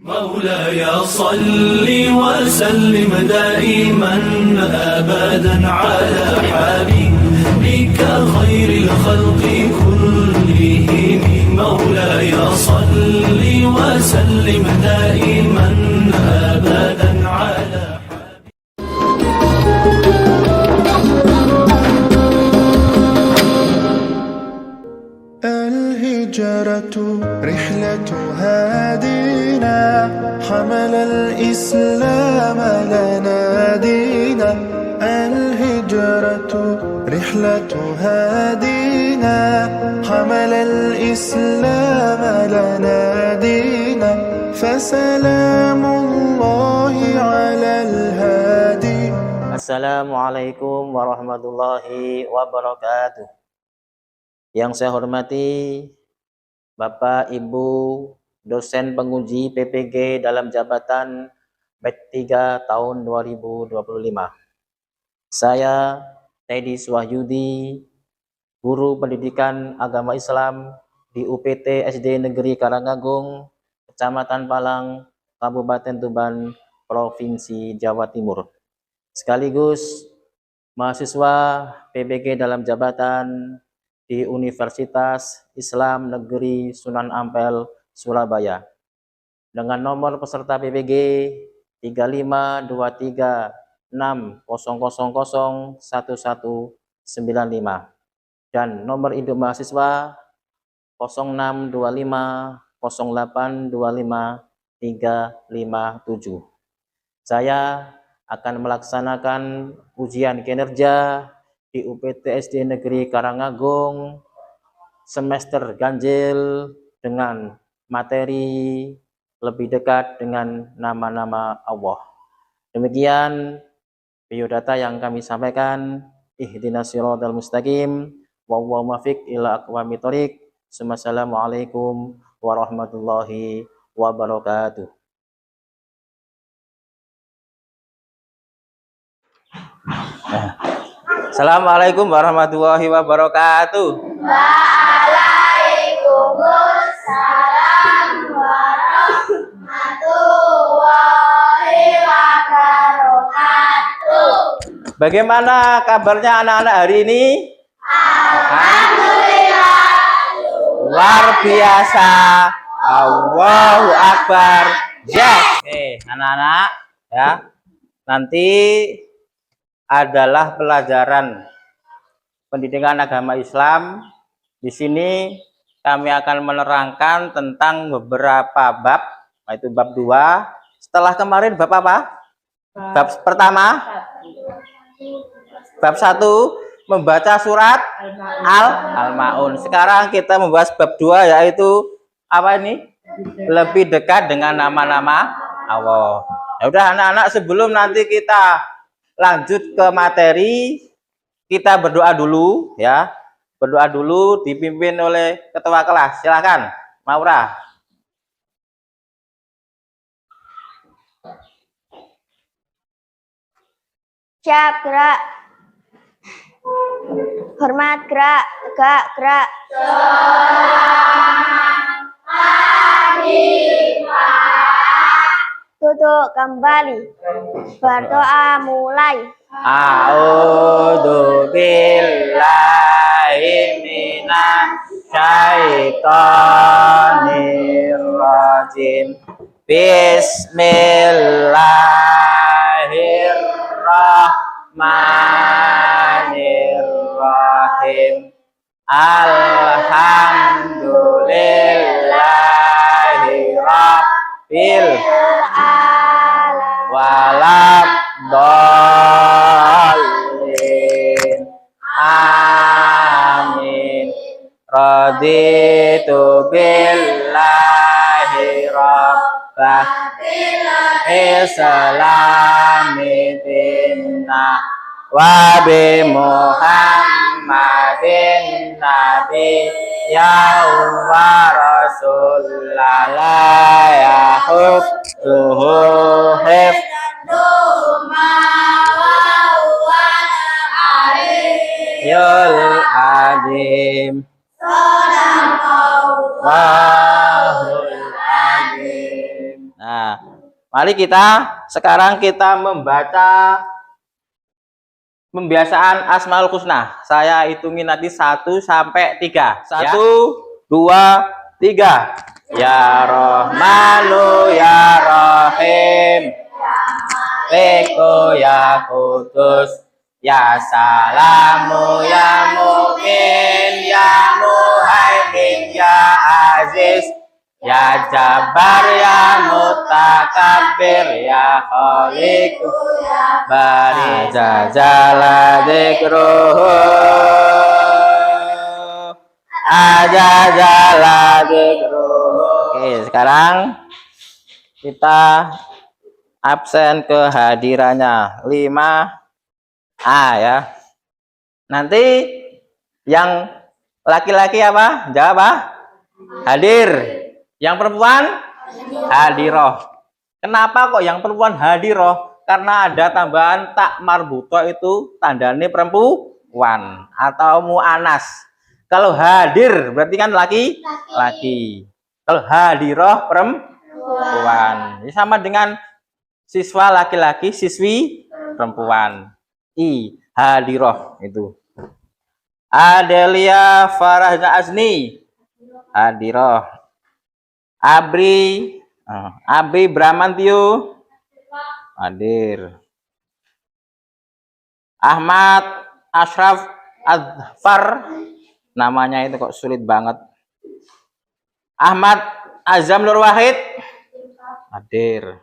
مولاي صل وسلم دائما أبدا على حبيبك خير الخلق كلهم مولاي صل وسلم دائما أبدا على الهجرة رحلة هادينا حمل الإسلام لنا دينا الهجرة رحلة هادينا حمل الإسلام لنا دينا فسلام الله على الهادي. Assalamualaikum warahmatullahi wabarakatuh. Yang saya hormati Bapak Ibu dosen penguji PPG dalam jabatan Batch 3 tahun 2025. Saya Teddy Swahyudi, guru pendidikan agama Islam di UPT SD Negeri Karangagung, Kecamatan Palang, Kabupaten Tuban, Provinsi Jawa Timur. Sekaligus mahasiswa PPG dalam jabatan di Universitas Islam Negeri Sunan Ampel, Surabaya. Dengan nomor peserta PPG 352360001195 dan nomor induk mahasiswa 06250825 357. Saya akan melaksanakan ujian kinerja di UPT SD Negeri Karangagung semester ganjil dengan materi lebih dekat dengan nama-nama Allah. Demikian biodata yang kami sampaikan. Ihdinas siratal mustaqim wallahu muwaffiq ila aqwamit thoriq. Assalamualaikum warahmatullahi wabarakatuh. Assalamualaikum warahmatullahi wabarakatuh. Waalaikumsalam warahmatullahi wabarakatuh. Bagaimana kabarnya anak-anak hari ini? Alhamdulillah. Luar biasa. Allahu Akbar. Yes. Oke, anak-anak ya. Nanti adalah pelajaran pendidikan agama Islam. Di sini kami akan menerangkan tentang beberapa bab, yaitu bab 2. Setelah kemarin bab apa? Bab pertama? Bab 1 membaca surat Al-Maun. Sekarang kita membahas bab 2, yaitu apa ini? Lebih dekat dengan nama-nama Allah. Ya udah anak-anak, sebelum nanti kita lanjut ke materi, kita berdoa dulu ya. Berdoa dulu dipimpin oleh ketua kelas. Silakan, Maura. Siap, gerak. Hormat, gerak. Tegak, gerak. Duduk kembali. Berdoa mulai. A'udzu billahi minasy syaithanir rajim. Bismillahirrahmanirrahim. Alhamdulillahi rabbil waladhdallin. Amin. Raditu billahi rabbah islami dinna wa bi Muhammadin nabiyya wa rasulallah yahudduhu yul adim. Wahul adim. Nah, mari sekarang kita membaca pembiasaan Asmaul Husna. Saya hitungin nanti 1 sampai 3. 1, 2, 3. Ya Rahmanu ya Rahim. Eko ya Kudus. Ya Salamu ya Mu'min. Ya Muhaimin ya Aziz. Ya Jabbar ya Mutakabbir ya Khaliq Bari Jajala Dzikruhu Ajajala Dzikruhu. Oke, sekarang kita absen kehadirannya 5A ya. Nanti yang laki-laki apa? Jawab apa? Hadir. Yang perempuan hadiroh. Kenapa kok yang perempuan hadiroh? Karena ada tambahan tak marbuto itu tandanya perempuan atau mu'anas. Kalau hadir berarti kan laki. Kalau hadiroh perempuan. Ini sama dengan siswa laki-laki, siswi perempuan. Hadiroh itu. Adelia Farahna Azni hadiroh. Abri Bramantio hadir. Ahmad Ashraf Azfar, namanya itu kok sulit banget. Ahmad Azam Nur Wahid hadir.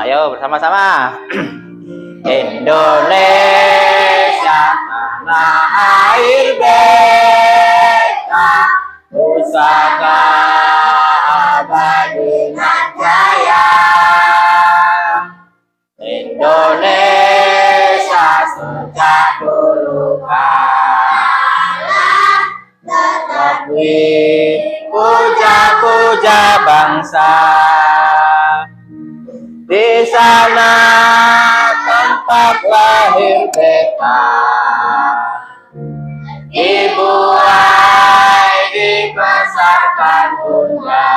Ayo bersama-sama. Indonesia tanah air beta, pusaka abadi nan jaya. Indonesia sejak dulu kala tetap puja-puja bangsa. Di sana tempat lahir beta, dibuai dibesarkan bunda,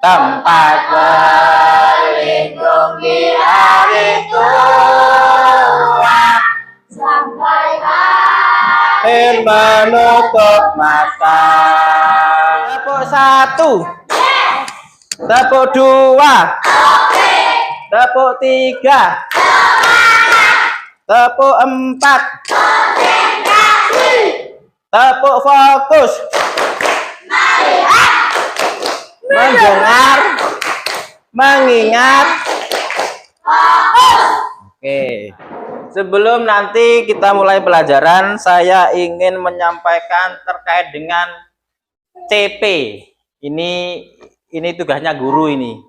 tempat berlindung di hari tua, sampai akhir menutup mata. Tepuk 1, tepuk 2, tepuk 3, tepuk 4, tepuk fokus, mendengar, mengingat. Oke, sebelum nanti kita mulai pelajaran, saya ingin menyampaikan terkait dengan CP. Ini tugasnya guru ini,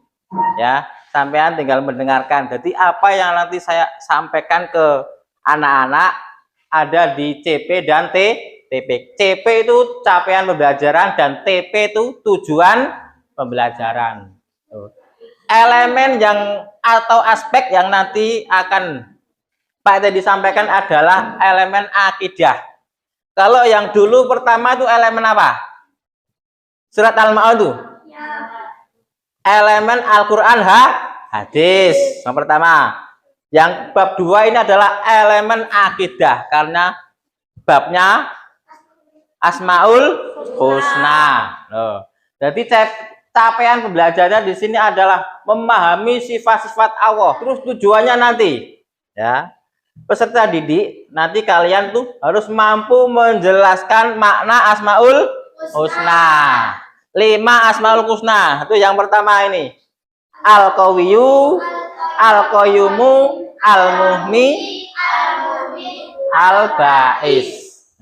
ya. Sampean tinggal mendengarkan. Jadi apa yang nanti saya sampaikan ke anak-anak ada di CP dan TP. CP itu capaian pembelajaran dan TP itu tujuan pembelajaran. Elemen yang atau aspek yang nanti akan Pak tadi disampaikan adalah elemen akidah. Kalau yang dulu pertama itu elemen apa? Surat Al-Ma'un itu. Elemen Al-Quran hadis yang pertama. Yang bab 2 ini adalah elemen akidah karena babnya Asmaul Husna. Jadi capaian pembelajarannya di sini adalah memahami sifat-sifat Allah. Terus tujuannya nanti, ya, peserta didik nanti kalian tuh harus mampu menjelaskan makna Asmaul Husna. 5 Asmaul Husna. Itu yang pertama ini. Al-Qawiyyu, Al-Qayyumu, Al-Muhmi, Al-Ba'is.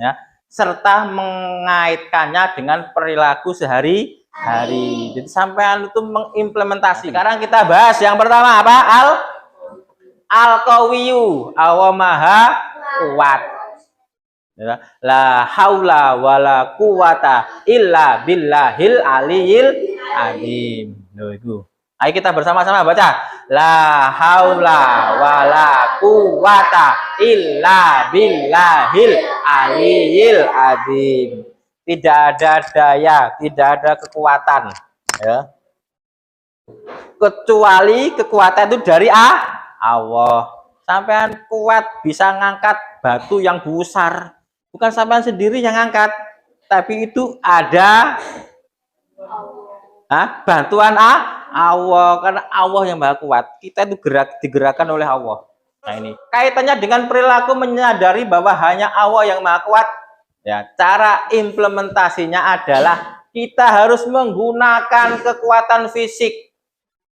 Ya, serta mengaitkannya dengan perilaku sehari-hari. Jadi sampean itu mengimplementasi. Sekarang kita bahas yang pertama apa? Al-Qawiyyu, Allah Maha Kuat. La haula wala quwata illa billahil aliyil azim. Loh itu. Ayo kita bersama-sama baca. La haula wala quwata illa billahil aliyil azim. Tidak ada daya, tidak ada kekuatan, ya. Kecuali kekuatan itu dari Allah. Sampean kuat bisa ngangkat batu yang besar. Bukan sampean sendiri yang ngangkat, tapi itu ada bantuan Allah, karena Allah yang maha kuat. Kita itu digerakkan oleh Allah. Nah ini kaitannya dengan perilaku menyadari bahwa hanya Allah yang maha kuat. Ya, cara implementasinya adalah kita harus menggunakan kekuatan fisik,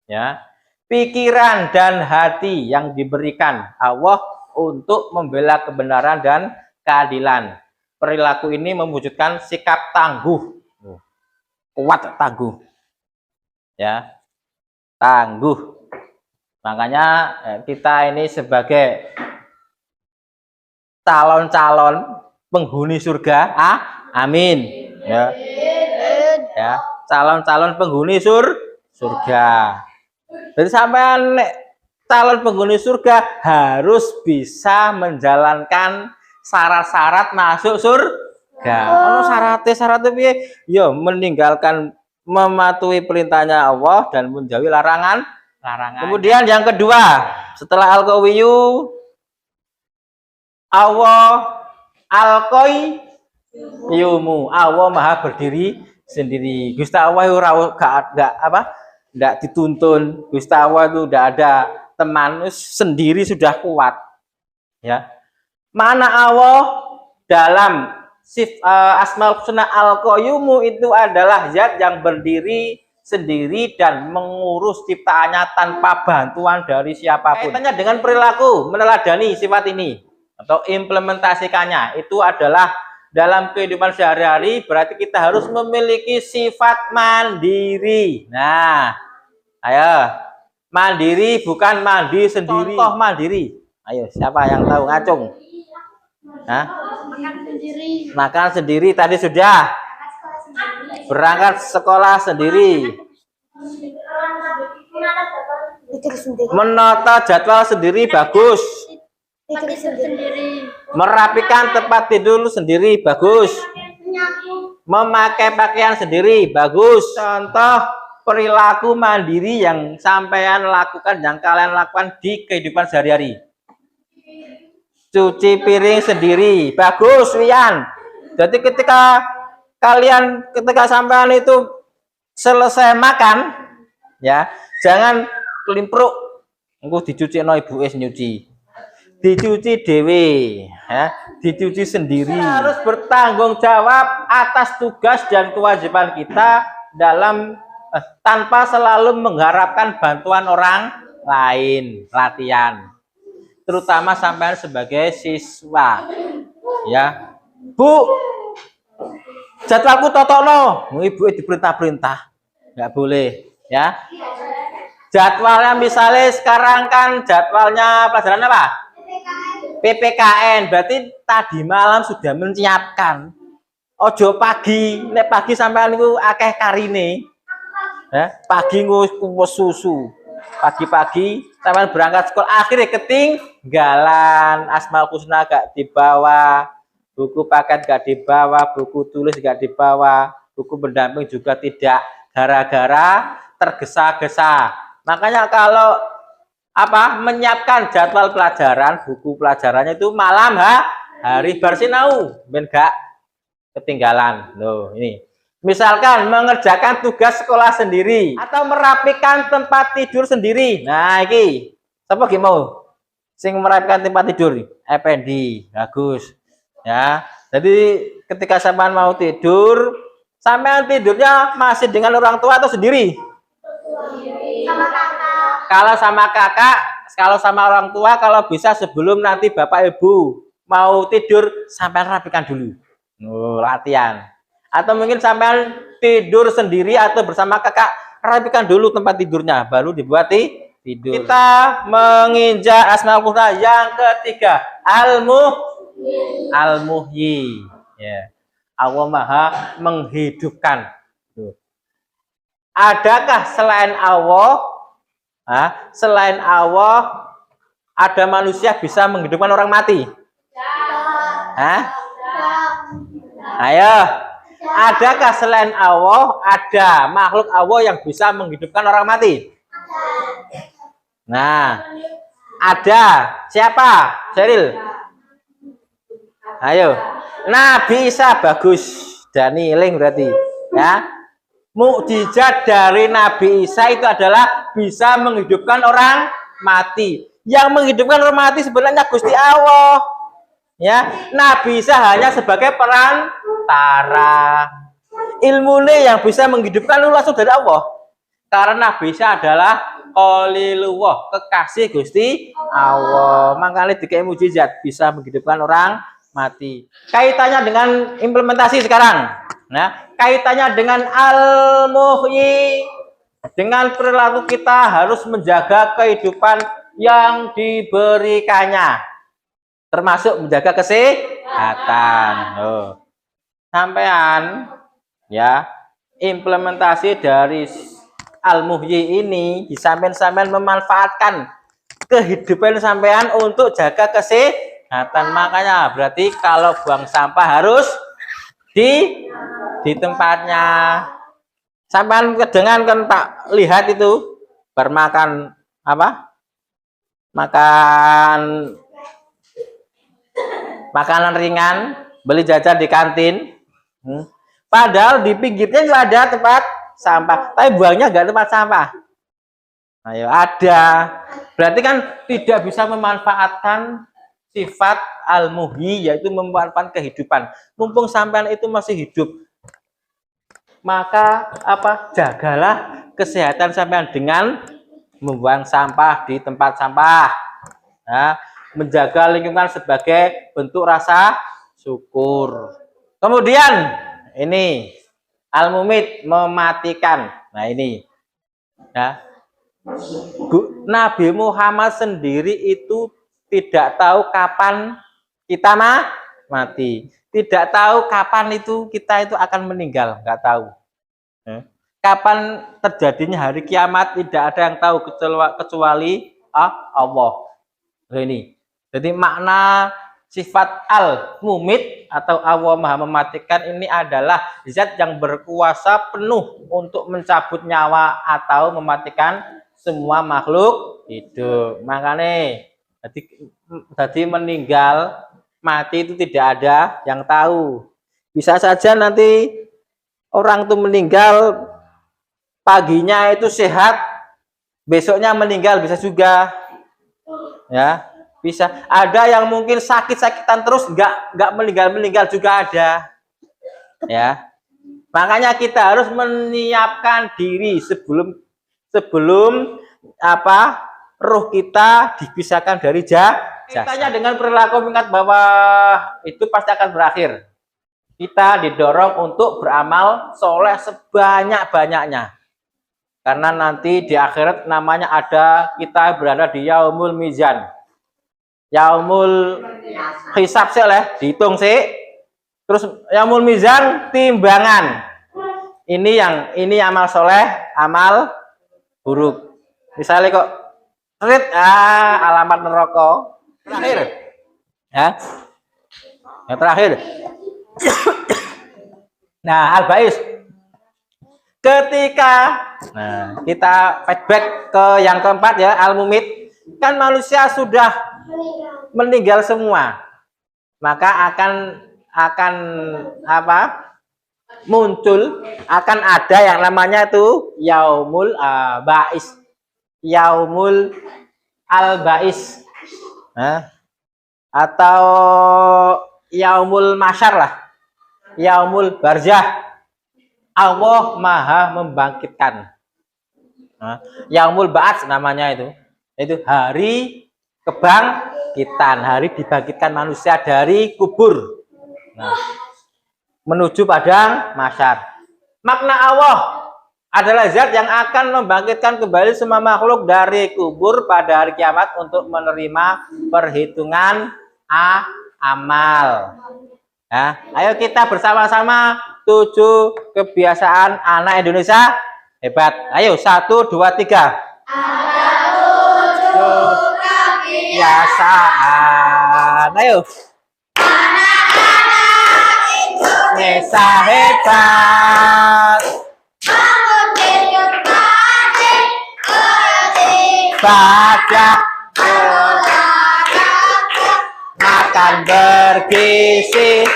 ya, pikiran dan hati yang diberikan Allah untuk membela kebenaran dan keadilan. Perilaku ini mewujudkan sikap tangguh, kuat tangguh, ya, tangguh. Makanya kita ini sebagai calon-calon penghuni surga, amin, ya, ya, calon-calon penghuni surga. Jadi sampean calon penghuni surga harus bisa menjalankan syarat-syarat masuk surga. Kalau syaratnya piye? Ya meninggalkan, mematuhi perintahnya Allah dan menjauhi larangan. Kemudian yang kedua, setelah al-qawiyyu, Allah al-qayyumu, Allah maha berdiri sendiri. Gusti Allah enggak dituntun. Gusti Allah itu enggak ada teman, sendiri sudah kuat. Ya. Mana Allah dalam Asmaul Husna al-qayyumu itu adalah zat yang berdiri sendiri dan mengurus ciptaannya tanpa bantuan dari siapapun. Kaitannya dengan perilaku meneladani sifat ini atau implementasikannya itu adalah dalam kehidupan sehari-hari, berarti kita harus memiliki sifat mandiri. Nah, ayo mandiri, bukan mandi sendiri. Contoh mandiri, ayo siapa yang tahu? Ngacung. Makan sendiri tadi sudah. Berangkat sekolah sendiri. Menata jadwal sendiri bagus. Merapikan tempat tidur sendiri bagus. Memakai pakaian sendiri bagus. Contoh perilaku mandiri yang sampean lakukan, yang kalian lakukan di kehidupan sehari-hari. Cuci piring sendiri bagus, Wian. Jadi ketika sampean itu selesai makan, ya, jangan kelimpruk engko dicuci no ibu nyuci. Dicuci dewe, ya, dicuci sendiri. Kita harus bertanggung jawab atas tugas dan kewajiban kita dalam tanpa selalu mengharapkan bantuan orang lain. Latihan, terutama sampean sebagai siswa, ya. Bu, jadwalku totokno, ibu diperintah-perintah, nggak boleh, ya. Jadwalnya misalnya sekarang kan jadwalnya pelajaran apa? PPKN, berarti tadi malam sudah menyiapkan. Ojo pagi, nek pagi sampean niku akeh karine, ya. Pagi ngurus susu, pagi-pagi sampean berangkat sekolah, akhirnya ketinggalan Asmaul Husna gak dibawa. Buku paket gak dibawa, buku tulis gak dibawa, buku pendamping juga tidak, gara-gara tergesa-gesa. Makanya kalau menyiapkan jadwal pelajaran, buku pelajarannya itu malam hari bersinau, ben gak ketinggalan. Loh, ini. Misalkan mengerjakan tugas sekolah sendiri atau merapikan tempat tidur sendiri. Nah, iki siapa ki mau sing merapikan tempat tidur? Effendi, bagus. Ya, jadi ketika sampean mau tidur, sampean tidurnya masih dengan orang tua atau sendiri? Sama kakak. Kalau sama kakak, kalau sama orang tua, kalau bisa sebelum nanti bapak ibu mau tidur, sampean rapikan dulu. Latihan. Atau mungkin sampean tidur sendiri atau bersama kakak, rapikan dulu tempat tidurnya, baru dibuat tidur. Kita menginjak Asmaul Husna yang ketiga, Al-Muhyi, ya. Allah maha menghidupkan. Adakah selain Allah, selain Allah ada manusia bisa menghidupkan orang mati? Ayo, adakah selain Allah ada makhluk Allah yang bisa menghidupkan orang mati? Nah, ada. Siapa? Seril. Ayo. Nabi Isa, bagus. Dani Eling berarti. Ya. Mukjizat dari Nabi Isa itu adalah bisa menghidupkan orang mati. Yang menghidupkan orang mati sebenarnya Gusti Allah. Ya, Nabi Isa hanya sebagai perantara. Ilmunya yang bisa menghidupkan langsung dari Allah. Karena Nabi Isa adalah Qalilullah, kekasih Gusti Allah. Makanya dikai mukjizat bisa menghidupkan orang mati. Kaitannya dengan implementasi sekarang. Nah, kaitannya dengan al-muhyi, dengan perilaku kita harus menjaga kehidupan yang diberikannya, termasuk menjaga kesehatan. Sampean ya, implementasi dari al-muhyi ini sampean memanfaatkan kehidupan sampean untuk jaga kesehatan. Makanya berarti kalau buang sampah harus di tempatnya. Sampean kedengan kan tak lihat itu bermakan apa? Makanan ringan, beli jajan di kantin. Padahal di pinggirnya juga ada tempat sampah, tapi buangnya enggak tempat sampah. Ayo, ada. Berarti kan tidak bisa memanfaatkan sifat al-muhyi, yaitu memanfaatkan kehidupan. Mumpung sampean itu masih hidup, maka jagalah kesehatan sampean dengan membuang sampah di tempat sampah. Nah, menjaga lingkungan sebagai bentuk rasa syukur. Kemudian ini al-mumit, mematikan. Nah, ini ya, Nabi Muhammad sendiri itu tidak tahu kapan kita mati, tidak tahu kapan itu kita itu akan meninggal, nggak tahu. Kapan terjadinya hari kiamat tidak ada yang tahu kecuali Allah. Ini. Jadi makna sifat al-mumit atau Allah Maha Mematikan ini adalah zat yang berkuasa penuh untuk mencabut nyawa atau mematikan semua makhluk hidup. Makanya jadi meninggal, mati itu tidak ada yang tahu. Bisa saja nanti orang itu meninggal, paginya itu sehat, besoknya meninggal, bisa juga. Ya, bisa. Ada yang mungkin sakit-sakitan terus nggak meninggal juga ada. Ya. Makanya kita harus menyiapkan diri sebelum roh kita dipisahkan dari jasad. Dengan perilaku mengingat bahwa itu pasti akan berakhir. Kita didorong untuk beramal soleh sebanyak-banyaknya. Karena nanti di akhirat namanya ada, kita berada di yaumul mizan. Yaumul hisab sih dihitung sih. Terus yaumul mizan, timbangan. Ini amal soleh, amal buruk. Misalnya kok alamat neraka. Terakhir. Ya. Yang terakhir. Nah, al-bais. Ketika kita flashback ke yang keempat ya, al-mumit. Kan manusia sudah meninggal semua. Maka akan muncul, akan ada yang namanya itu yaumul bais. Yaumul al-bais. Atau yaumul masyar lah. Yaumul barzah. Allah Maha Membangkitkan. Yaumul ba'ats namanya itu. Itu hari kebangkitan, hari dibangkitkan manusia dari kubur. Menuju padang mahsyar. Makna Allah adalah zat yang akan membangkitkan kembali semua makhluk dari kubur pada hari kiamat untuk menerima perhitungan amal. Ya, ayo kita bersama-sama 7 kebiasaan anak Indonesia Hebat. Ayo 1, 2, 3. Kebiasaan. Ayo. Nesa hebat. Baca. Makan bergizi.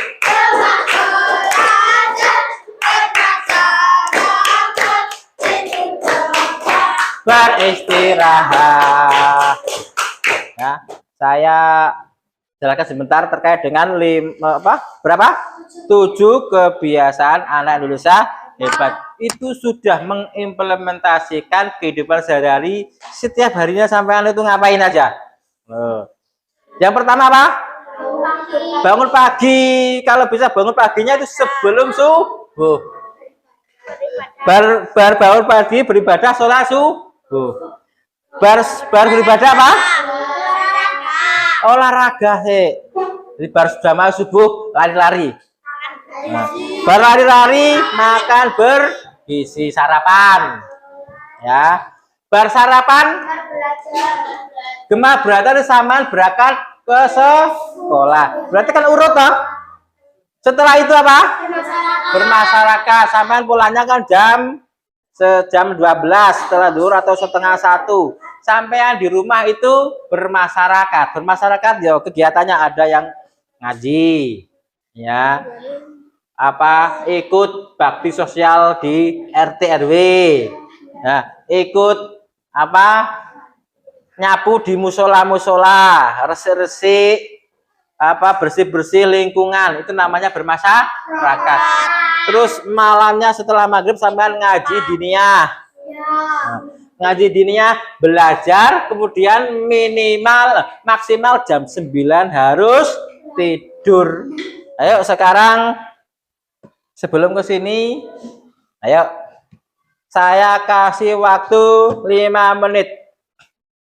Beristirahat. Ya, saya jelaskan sebentar terkait dengan berapa? 7 kebiasaan anak Indonesia hebat. Itu sudah mengimplementasikan kehidupan sehari-hari, setiap harinya sampean itu ngapain aja. Yang pertama apa? Bangun pagi. Kalau bisa bangun paginya itu sebelum subuh. Bangun pagi beribadah sholat subuh. Bar beribadah apa? Olahraga sih. Jadi baru sudah mau subuh lari-lari. Nah, berlari-lari makan bergizi sarapan. Ya. Bersarapan gemah berangkat samaan berangkat ke sekolah. Berarti kan urut toh. Setelah itu apa? Bermasyarakat. Sampean pulangnya kan jam 12 setelah duhur atau setengah 1. Sampean di rumah itu bermasyarakat. Bermasyarakat ya kegiatannya ada yang ngaji, ya, apa ikut bakti sosial di RT RW, nah, ikut apa nyapu di musola, resi apa bersih lingkungan, itu namanya bermasyarakat. Terus malamnya setelah maghrib sampean ngaji diniyah. Nah, ngaji diniyah belajar, kemudian maksimal jam 9 harus tidur. Ayo sekarang sebelum ke sini, ayo saya kasih waktu 5 menit.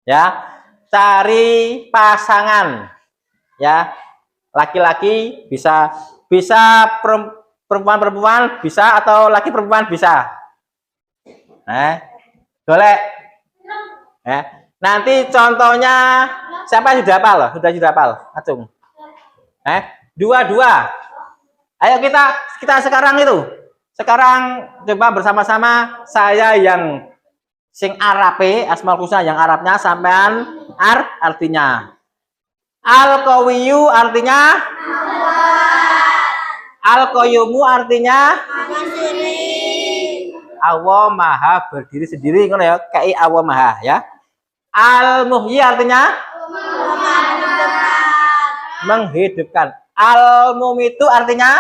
Ya, cari pasangan. Ya, laki-laki bisa perempuan bisa atau laki perempuan bisa. Boleh. Nanti contohnya siapa yang sudah hafal? Sudah hafal? Acung. Dua. Ayo kita sekarang itu. Sekarang coba bersama-sama saya yang sing Arabe, Asmaul Husna yang Arabnya sampean artinya. Al-Qawiyu artinya Al-Qayyumu artinya Allah Maha berdiri sendiri, ngono ya, kayak Allah Maha ya. Al-Muhyi artinya menghidupkan. Al-Mumitu artinya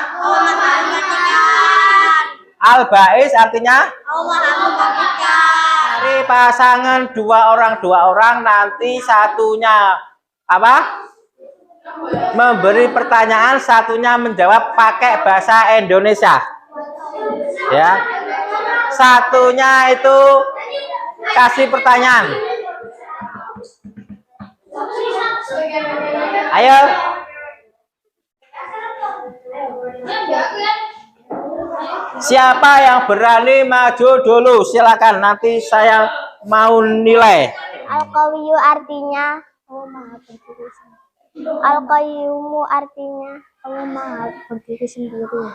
Al-Ba'is artinya cari pasangan dua orang nanti satunya apa? Memberi pertanyaan, satunya menjawab pakai bahasa Indonesia. Ya. Satunya itu kasih pertanyaan. Ayo. Siapa yang berani maju dulu? Silakan, nanti saya mau nilai. Al-Qawiyu artinya Allah Maha berdiri sendiri. Al-Qayyumu artinya Allah Maha berdiri sendiri.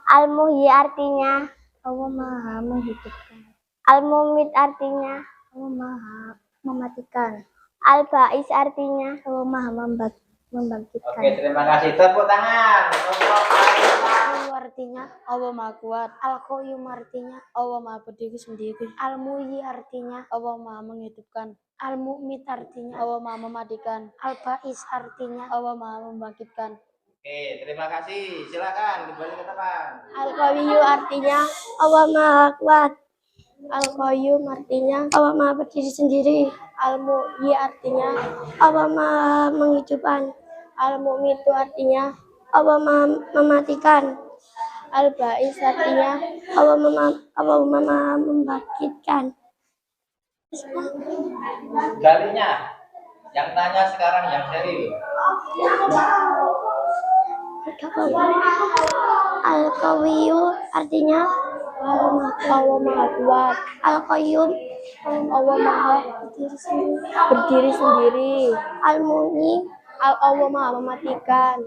Al-Muhyi artinya Allah Maha menghidupkan. Al-Mumit artinya Allah Maha mematikan. Al-Ba'is artinya Allah Maha membangkitkan. Oke, terima kasih. Tepuk tangan. Al-Qawiyu artinya Allah Maha kuat. Al-Qayyum artinya Allah Maha berdiri sendiri. Al-Muhyi artinya Allah Maha menghidupkan. Al-Mumit artinya Allah Maha mematikan. Al-Ba'is artinya Allah Maha membangkitkan. Oke, terima kasih. Silakan kembali ke tempat. Al-Qawiyu artinya Allah Maha kuat. Al-Qayyum artinya Allah Maha berdiri sendiri. Al-Muhyi artinya Allah Maha menghidupkan. Al-Mumitu artinya Allah Maha mematikan. Al-Ba'is artinya Allah Maha membangkitkan. Galinya, yang tanya sekarang yang serius. Al-Qawiyu artinya Allah Maha Kuat. Al-Qayyum, Allah Maha berdiri sendiri. Al-Muhyi, Allah Maha mematikan,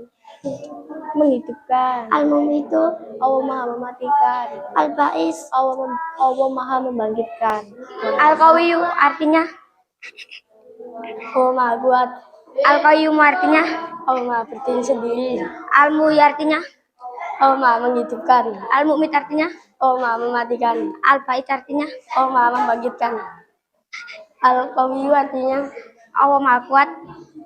menghidupkan. Al-Mumitu, Allah Maha mematikan. Al-Ba'is, Allah Maha membangkitkan. Al-Qawiyyu artinya Allah Maha Kuat. Al-Qayyum artinya Allah Maha berdiri sendiri. Al-Muhyi artinya Allah Maha menghidupkan. Al-Mu'mit artinya Allah Maha mematikan. Al-Ba'is artinya Allah Maha membangkitkan. Al-Qawiyyu artinya Allah Maha Kuat.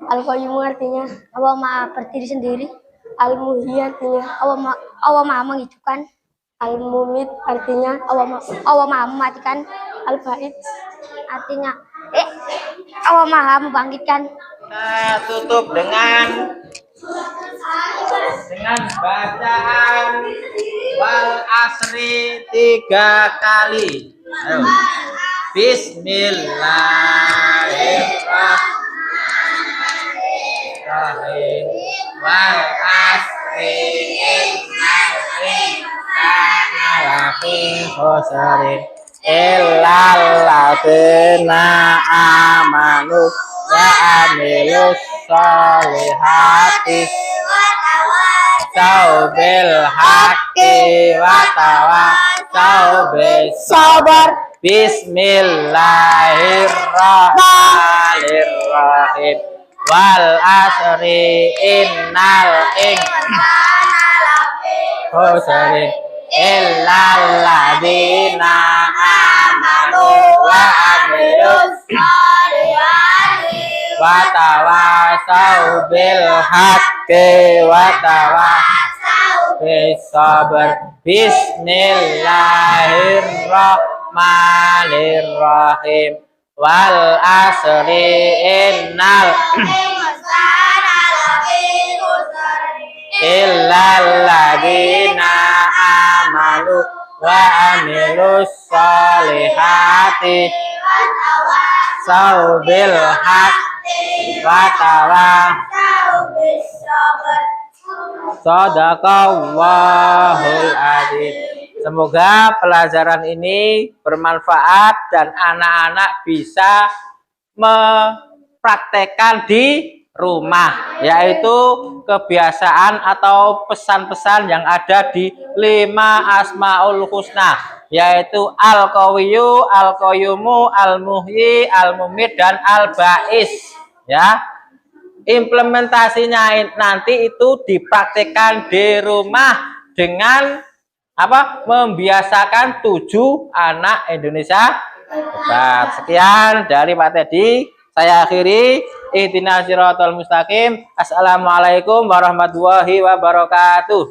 Al-Qayyum artinya Allah Maha berdiri sendiri. Al-Muhyi artinya Allah Maha menghidupkan. Al-Mumit artinya Allah Maha mematikan. Al-Ba'id artinya Allah Maha membangkitkan. Kita tutup dengan bacaan wal asri 3 kali. Ayo. Bismillahirrahmanirrahim. Wal asri innal insana lafi khusrin illal ladzina amanu wa amilus solihati bil haqqi wa tawassaw bis sabar. Bismillahirrahmanirrahim. Wal asri innal insana lafi khusrin illal ladzina amanu wa amilus solihati wa tawassaw bil haqqi wa tawassaw bis sabr. Bismillahirrahmanirrahim. Wal asri innal insana lafi khusrin illal ladzina amanu wa amilus solihati tawassaw bil haqqi wa tawassaw bis sabr. Shadaqallahul adzim. Semoga pelajaran ini bermanfaat dan anak-anak bisa mempraktekkan di rumah, yaitu kebiasaan atau pesan-pesan yang ada di 5 Asmaul Husna, yaitu Al-Qawiyyu, Al-Qayyumu, Al-Muhyi, Al-Mumit, dan Al-Ba'is. Ya, implementasinya nanti itu dipraktekkan di rumah dengan membiasakan 7 anak Indonesia hebat. Sekian dari Pak Teddy, saya akhiri. Ihdinas siratal mustaqim. Assalamualaikum warahmatullahi wabarakatuh.